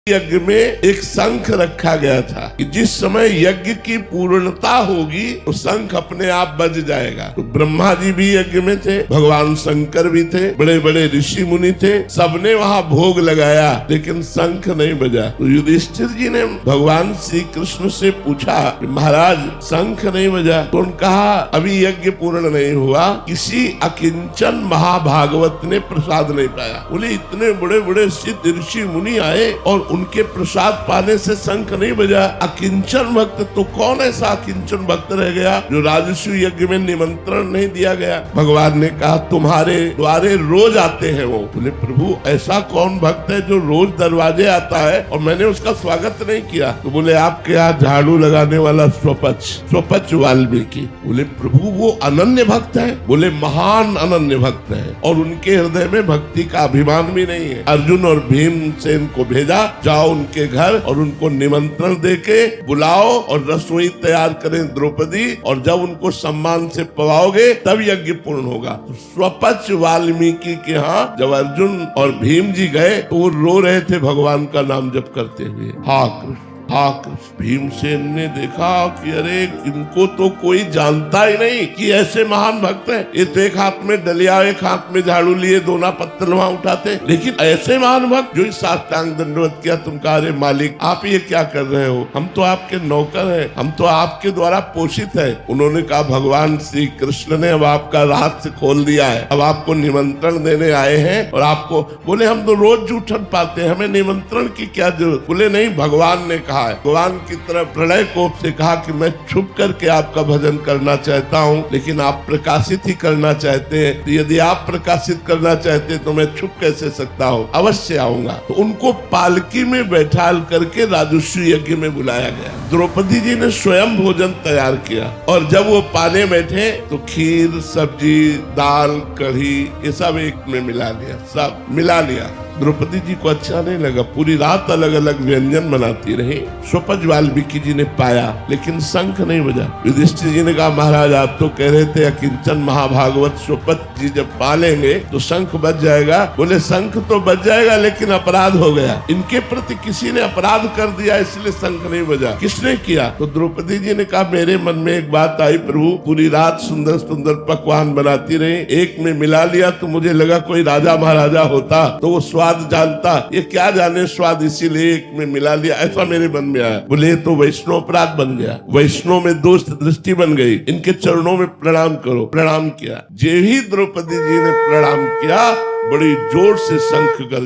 यज्ञ में एक शंख रखा गया था कि जिस समय यज्ञ की पूर्णता होगी तो शंख अपने आप बज जाएगा। तो ब्रह्मा जी भी यज्ञ में थे, भगवान शंकर भी थे, बड़े बड़े ऋषि मुनि थे, सबने वहां भोग लगाया लेकिन शंख नहीं बजा। तो युधिष्ठिर जी ने भगवान श्री कृष्ण से पूछा कि महाराज शंख नहीं बजा। तो उन्होंने कहा अभी यज्ञ पूर्ण नहीं हुआ, किसी अकिंचन महाभागवत ने प्रसाद नहीं पाया। बोले इतने बड़े बड़े सिद्ध ऋषि मुनि आए और उनके प्रसाद पाने से शंख नहीं बजा। अकिंचन भक्त तो कौन ऐसा अकिंचन भक्त रह गया जो राजस्व यज्ञ में निमंत्रण नहीं दिया गया। भगवान ने कहा तुम्हारे द्वारे रोज आते हैं वो। बोले प्रभु ऐसा कौन भक्त है जो रोज दरवाजे आता है और मैंने उसका स्वागत नहीं किया। तो बोले आपके यहाँ झाड़ू लगाने वाला स्वपच वाल्मीकि। बोले प्रभु वो अनन्य भक्त है। बोले महान अनन्य भक्त है और उनके हृदय में भक्ति का अभिमान भी नहीं है। अर्जुन और भीमसेन को भेजा, जाओ उनके घर और उनको निमंत्रण देके बुलाओ और रसोई तैयार करें द्रौपदी, और जब उनको सम्मान से पवाओगे तब यज्ञ पूर्ण होगा। तो स्वपच वाल्मीकि के यहाँ जब अर्जुन और भीम जी गए तो वो रो रहे थे भगवान का नाम जप करते हुए, हा कृष्ण हाँ कृष्ण। भीमसेन ने देखा कि अरे इनको तो कोई जानता ही नहीं कि ऐसे महान भक्त हैं। ये तो एक हाथ में डलिया एक हाथ में झाड़ू लिए दोना पत्तल वहां उठाते, लेकिन ऐसे महान भक्त जो इस साष्टांग दंडवत किया। तुम कहा अरे मालिक आप ये क्या कर रहे हो, हम तो आपके नौकर हैं, हम तो आपके द्वारा पोषित है। उन्होंने कहा भगवान श्री कृष्ण ने अब आपका रहस्य खोल दिया है, अब आपको निमंत्रण देने आए हैं और आपको। बोले हम तो रोज जूठन पाते हैं, हमें निमंत्रण की क्या जरूरत। बोले नहीं, भगवान ने भगवान की तरफ प्रलय कोप से कहा कि मैं छुप करके आपका भजन करना चाहता हूँ, लेकिन आप प्रकाशित ही करना चाहते हैं। तो यदि आप प्रकाशित करना चाहते हैं तो मैं छुप कैसे सकता हूँ, अवश्य आऊंगा। तो उनको पालकी में बैठाल करके राजस्व यज्ञ में बुलाया गया। द्रौपदी जी ने स्वयं भोजन तैयार किया और जब वो पाने बैठे तो खीर सब्जी दाल कढ़ी ये सब एक में मिला लिया, सब मिला लिया। द्रौपदी जी को अच्छा नहीं लगा, पूरी रात अलग अलग व्यंजन बनाती रही। स्वपच वाल्मीकि जी ने पाया लेकिन शंख नहीं बजा। युधिष्ठिर जी ने कहा महाराज आप तो कह रहे थे अकिंचन महाभागवत स्वपच जी जब पालेंगे तो शंख बज जाएगा। बोले शंख तो बज जाएगा लेकिन अपराध हो गया, इनके प्रति किसी ने अपराध कर दिया इसलिए शंख नहीं बजा। किसने किया? तो द्रौपदी जी ने कहा मेरे मन में एक बात आई प्रभु, पूरी रात सुंदर सुंदर पकवान बनाती रही, एक में मिला लिया तो मुझे लगा कोई राजा महाराजा होता तो वो स्वाद जानता, ये क्या जाने स्वाद, इसीलिए एक में मिला लिया, ऐसा मेरे मन में आया। बोले तो वैष्णव अपराध बन गया, वैष्णव में दोष दृष्टि बन गई, इनके चरणों में प्रणाम करो। प्रणाम किया। जे ही द्रौपदी जी ने प्रणाम किया बड़ी जोर से शंख गर्ज